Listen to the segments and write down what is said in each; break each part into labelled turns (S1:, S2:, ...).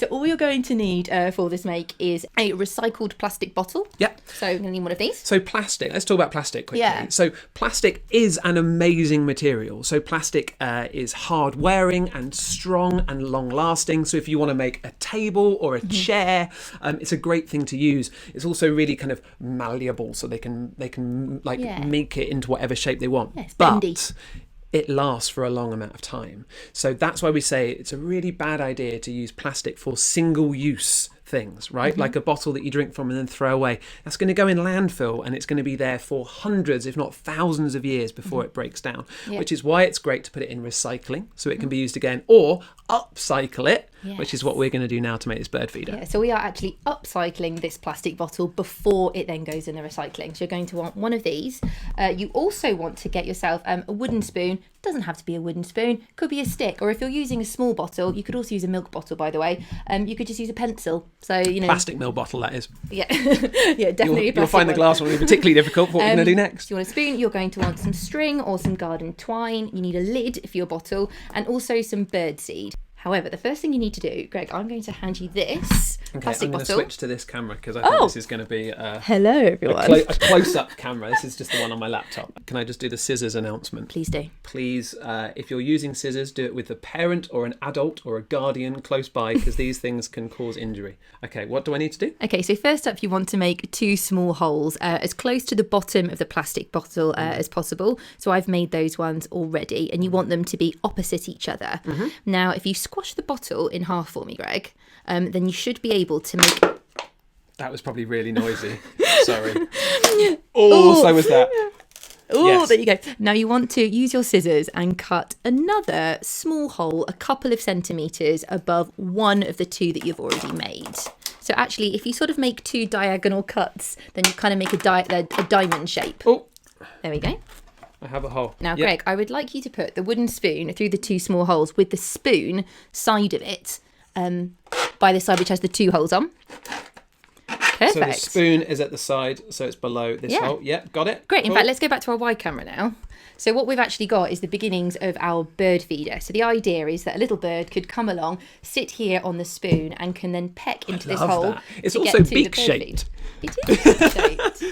S1: So all you're going to need for this make is a recycled plastic bottle.
S2: Yep.
S1: So you're going to need one of these.
S2: So plastic, let's talk about plastic quickly.
S1: Yeah.
S2: So plastic is an amazing material. So plastic is hard wearing and strong and long lasting. So if you want to make a table or a chair, it's a great thing to use. It's also really kind of malleable, so they can like make it into whatever shape they want.
S1: Yeah, it's bendy.
S2: But it lasts for a long amount of time. So that's why we say it's a really bad idea to use plastic for single use things, right? Like a bottle that you drink from and then throw away. That's going to go in landfill and it's going to be there for hundreds, if not thousands of years before it breaks down, which is why it's great to put it in recycling so it can be used again, or upcycle it, which is what we're going to do now to make this bird feeder.
S1: Yeah, so we are actually upcycling this plastic bottle before it then goes in the recycling. So you're going to want one of these. You also want to get yourself a wooden spoon. Doesn't have to be a wooden spoon, could be a stick, or if you're using a small bottle, you could also use a milk bottle, by the way. You could just use a pencil. So, you know,
S2: Plastic milk bottle, that is.
S1: Yeah, yeah, definitely.
S2: You'll find the glass one will be particularly difficult for what we're going to do next.
S1: So you want a spoon, you're going to want some string or some garden twine. You need a lid for your bottle and also some bird seed. However, the first thing you need to do, Greg, I'm going to hand you this plastic
S2: I'm going to
S1: bottle.
S2: switch to this camera because I think this is going to be
S1: Hello, everyone.
S2: a close-up camera. This is just the one on my laptop. Can I just do the scissors announcement?
S1: Please do.
S2: Please, if you're using scissors, do it with a parent or an adult or a guardian close by because these things can cause injury. Okay, what do I need to do?
S1: Okay, so first up, you want to make 2 small holes as close to the bottom of the plastic bottle as possible. So I've made those ones already, and you want them to be opposite each other. Now, if you squash the bottle in half for me, Greg, then you should be able to make...
S2: That was probably really noisy. Sorry. Oh, so was that.
S1: Oh,
S2: Yes.
S1: There you go. Now you want to use your scissors and cut another small hole a couple of centimetres above one of the 2 that you've already made. So actually, if you sort of make 2 diagonal cuts, then you kind of make a diamond shape.
S2: Oh,
S1: There we go.
S2: I have a hole.
S1: Now,
S2: Yep.
S1: Greg, I would like you to put the wooden spoon through the 2 small holes with the spoon side of it by the side which has the 2 holes on. Perfect.
S2: So the spoon is at the side, so it's below this hole. Yep, got it.
S1: Great. In
S2: Cool.
S1: fact, let's go back to our wide camera now. So what we've actually got is the beginnings of our bird feeder. So the idea is that a little bird could come along, sit here on the spoon, and can then peck into this
S2: love
S1: hole.
S2: that. It's
S1: to
S2: also
S1: get to the bird
S2: beak-shaped.
S1: feed. It is beak-shaped.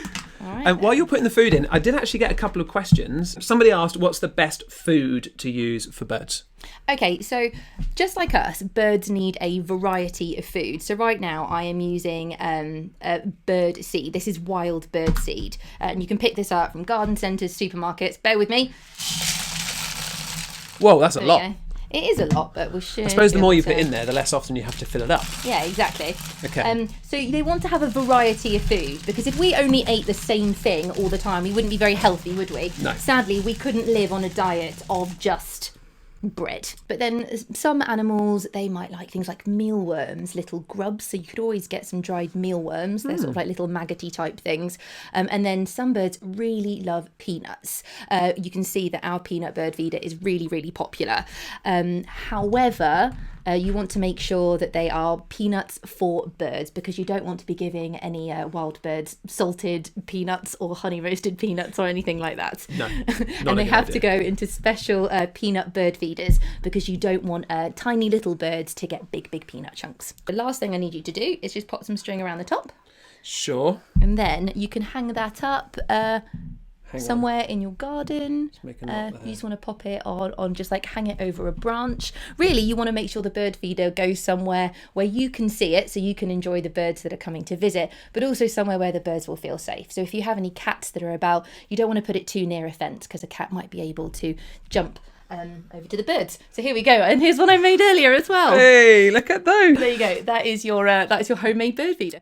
S1: All right.
S2: And while you're putting the food in, I did actually get a couple of questions. Somebody asked, what's the best food to use for birds?
S1: Okay, so just like us, birds need a variety of food. So right now I am using bird seed. This is wild bird seed. And you can pick this up from garden centres, supermarkets. Bear with me.
S2: Whoa, that's a
S1: There
S2: lot.
S1: you go. It is a lot, but we should...
S2: I suppose the
S1: be
S2: more
S1: able
S2: you put
S1: to-
S2: in there, the less often you have to fill it up.
S1: Yeah, exactly.
S2: Okay.
S1: So they want to have a variety of food, because if we only ate the same thing all the time, we wouldn't be very healthy, would we?
S2: No.
S1: Sadly, we couldn't live on a diet of just bread. But then some animals, they might like things like mealworms, little grubs, so you could always get some dried mealworms. They're sort of like little maggoty type things. And then some birds really love peanuts. You can see that our peanut bird feeder is really, really popular. However, you want to make sure that they are peanuts for birds, because you don't want to be giving any wild birds salted peanuts or honey roasted peanuts or anything like that.
S2: No,
S1: And they have to go into special peanut bird feeders, because you don't want tiny little birds to get big, big peanut chunks. The last thing I need you to do is just put some string around the top,
S2: Sure.
S1: and then you can hang that up
S2: Hang on.
S1: somewhere in your garden.
S2: make a knot there.
S1: You just want to pop it on just like hang it over a branch. Really, you want to make sure the bird feeder goes somewhere where you can see it, so you can enjoy the birds that are coming to visit, but also somewhere where the birds will feel safe. So if you have any cats that are about, you don't want to put it too near a fence, because a cat might be able to jump over to the birds. So here we go, and here's one I made earlier as well.
S2: Hey, look at those.
S1: There you go. That is your homemade bird feeder.